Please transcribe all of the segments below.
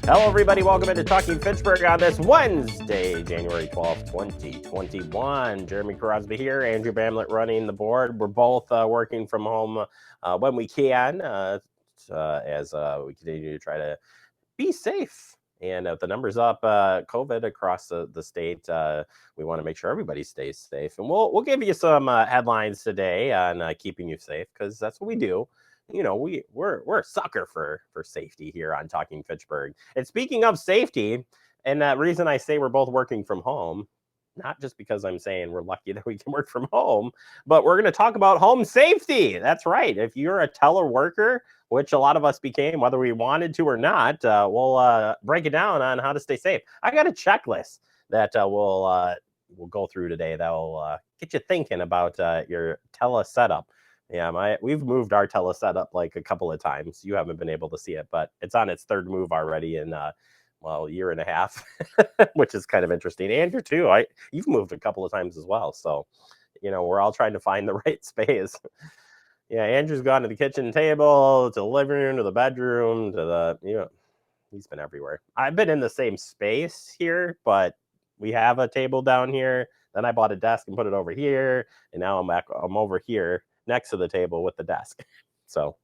Hello, everybody. Welcome into Talking Fitchburg on this Wednesday, January 12th, 2021. Jeremy Crosby here, Andrew Bamlett running the board. We're both working from home when we can as we continue to try to be safe. And if the numbers up COVID across the state, we want to make sure everybody stays safe. And we'll give you some headlines today on keeping you safe, because that's what we do. You know, we're a sucker for safety here on Talking Fitchburg. And speaking of safety, and the reason I say we're both working from home, not just because I'm saying we're lucky that we can work from home, but we're going to talk about home safety. That's right. If you're a teleworker, which a lot of us became, whether we wanted to or not, we'll break it down on how to stay safe. I got a checklist that we'll go through today that will get you thinking about your tele setup. Yeah, we've moved our tele setup like a couple of times. You haven't been able to see it, but it's on its third move already in a year and a half, which is kind of interesting. Andrew too. You've moved a couple of times as well, so we're all trying to find the right space. Yeah, Andrew's gone to the kitchen table, to the living room, to the bedroom, to the he's been everywhere. I've been in the same space here, but we have a table down here. Then I bought a desk and put it over here, and now I'm over here next to the table with the desk. So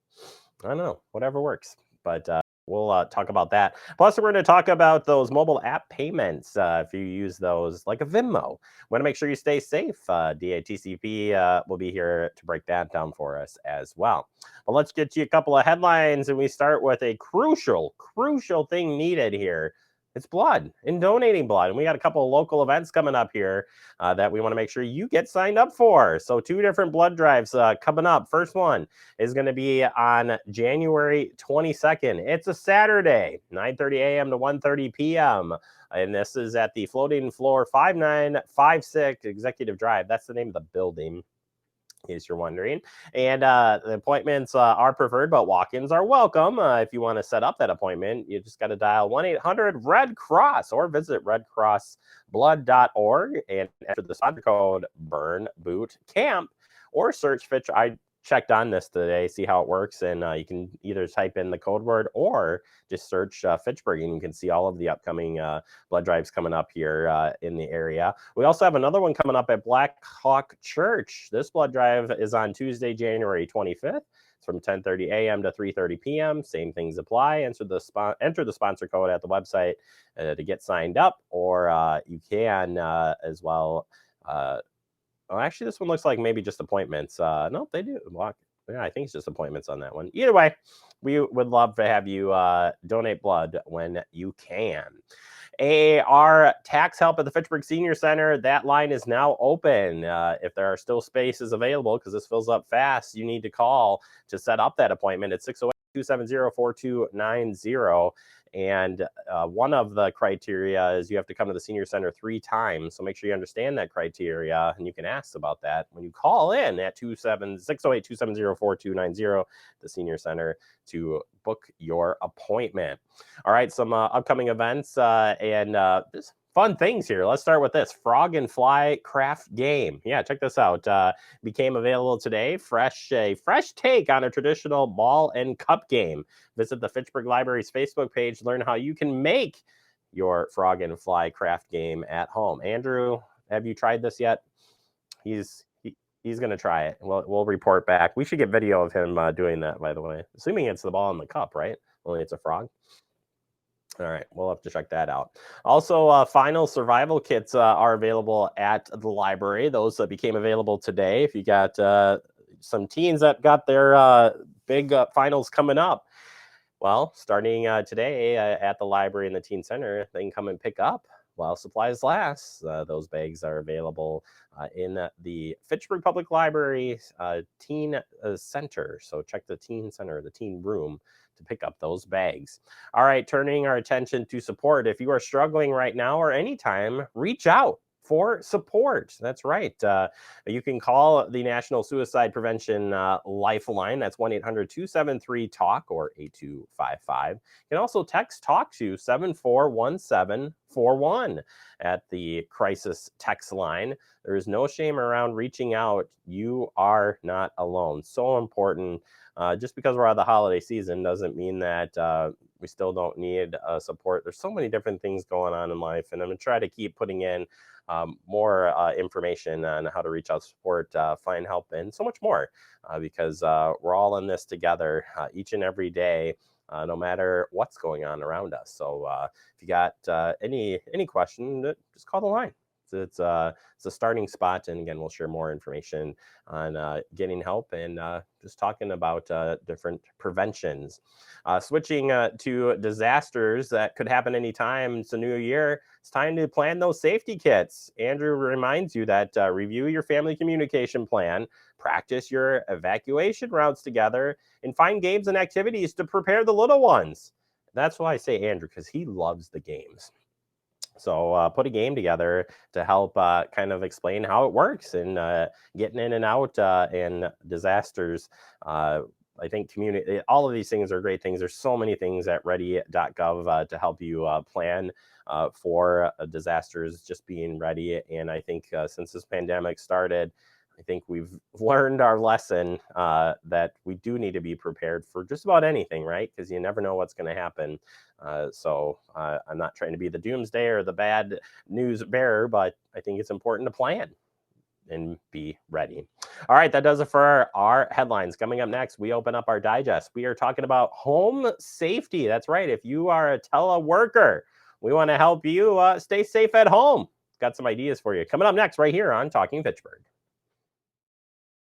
I don't know, whatever works. But we'll talk about that. Plus, we're going to talk about those mobile app payments. If you use those like a Venmo, want to make sure you stay safe. DATCP will be here to break that down for us as well. But let's get you a couple of headlines, and we start with a crucial thing needed here. It's blood and donating blood. And we got a couple of local events coming up here that we want to make sure you get signed up for. So 2 different blood drives coming up. First one is going to be on January 22nd. It's a Saturday, 9:30 a.m. to 1:30 p.m. And this is at the Floating Floor 5956 Executive Drive. That's the name of the building, in case you're wondering. And the appointments are preferred, but walk-ins are welcome. If you want to set up that appointment, you just got to dial 1-800-RED-CROSS or visit redcrossblood.org and enter the sponsor code BURNBOOTCAMP or search Fitch. I checked on this today, see how it works, and you can either type in the code word or just search Fitchburg, and you can see all of the upcoming blood drives coming up here in the area. We also have another one coming up at Black Hawk Church. This blood drive is on Tuesday, January 25th. It's from 10:30 a.m. to 3:30 p.m. Same things apply. Enter the sponsor code at the website to get signed up, or you can as well. Actually, this one looks like maybe just appointments. No, they do. Yeah, I think it's just appointments on that one. Either way, we would love to have you donate blood when you can. AARP Tax Help at the Fitchburg Senior Center. That line is now open. If there are still spaces available, because this fills up fast, you need to call to set up that appointment at 608-270-4290. And one of the criteria is you have to come to the senior center 3 times. So make sure you understand that criteria, and you can ask about that when you call in at 608-270-4290, the senior center, to book your appointment. All right, some upcoming events and just fun things here. Let's start with this Frog and Fly craft game. Yeah, check this out. Became available today. A fresh take on a traditional ball and cup game. Visit the Fitchburg Library's Facebook page. Learn how you can make your Frog and Fly craft game at home. Andrew, have you tried this yet? He's going to try it. We'll report back. We should get video of him doing that, by the way. Assuming it's the ball and the cup, right? Only it's a frog. All right, we'll have to check that out. Also, final survival kits are available at the library. Those became available today. If you got some teens that got their big finals coming up, well, starting today at the library in the teen center, they can come and pick up while supplies last. Those bags are available in the Fitchburg Public Library teen center. So check the teen center, the teen room, to pick up those bags. All right, turning our attention to support. If you are struggling right now or anytime, reach out for support. That's right. You can call the National Suicide Prevention Lifeline. That's 1-800-273-TALK or 8255. You can also text TALK to 741741 at the crisis text line. There is no shame around reaching out. You are not alone. So important just because we're out of the holiday season doesn't mean that we still don't need support. There's so many different things going on in life, and I'm going to try to keep putting in more information on how to reach out, support, find help, and so much more because we're all in this together each and every day. No matter what's going on around us. So if you got any question, just call the line. It's a starting spot, and again, we'll share more information on getting help and just talking about different preventions. Switching to disasters that could happen anytime. It's a new year. It's time to plan those safety kits. Andrew reminds you that review your family communication plan, practice your evacuation routes together, and find games and activities to prepare the little ones. That's why I say Andrew, because he loves the games. So put a game together to help kind of explain how it works and getting in and out and disasters. I think community, all of these things are great things. There's so many things at ready.gov to help you plan for disasters, just being ready. And I think since this pandemic started, I think we've learned our lesson that we do need to be prepared for just about anything, right? Because you never know what's going to happen. So I'm not trying to be the doomsday or the bad news bearer, but I think it's important to plan and be ready. All right, that does it for our headlines. Coming up next, we open up our digest. We are talking about home safety. That's right. If you are a teleworker, we want to help you stay safe at home. Got some ideas for you. Coming up next right here on Talking Fitchburg.